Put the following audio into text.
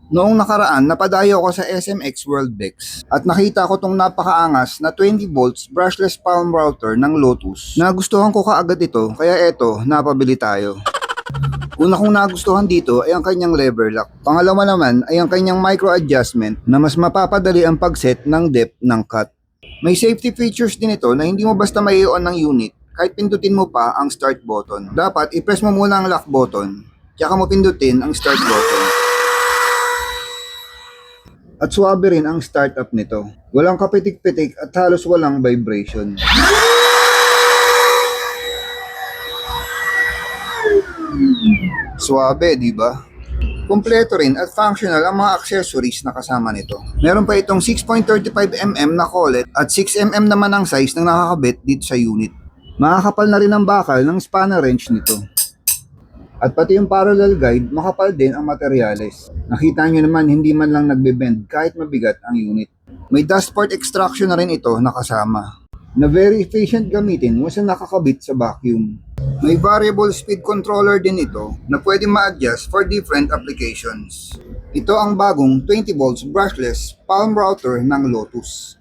Noong nakaraan, napadayo ako sa SMX Worldbex at nakita ko tong napakaangas na 20 volts brushless palm router ng Lotus. Nagustuhan ko kaagad ito, kaya eto, napabili tayo. Una kong nagustuhan dito ay ang kanyang lever lock. Pangalawa naman ay ang kanyang micro adjustment na mas mapapadali ang pag-set ng depth ng cut. May safety features din ito na hindi mo basta mai-on ng unit kahit pindutin mo pa ang start button. Dapat i-press mo muna ang lock button, tsaka mo pindutin ang start button. At suwabe rin ang startup nito. Walang kapitik-pitik at halos walang vibration. Suwabe, di ba? Kumpleto rin at functional ang mga accessories na kasama nito. Meron pa itong 6.35mm na collet at 6mm naman ang size ng nakakabit dito sa unit. Makakapal na rin ang bakal ng spanner wrench nito. At pati yung parallel guide, makapal din ang materyales. Nakita nyo naman hindi man lang nagbe-bend kahit mabigat ang unit. May dashboard extraction na rin ito nakasama, na very efficient gamitin once na nakakabit sa vacuum. May variable speed controller din ito na pwede ma-adjust for different applications. Ito ang bagong 20 volts brushless palm router ng Lotus.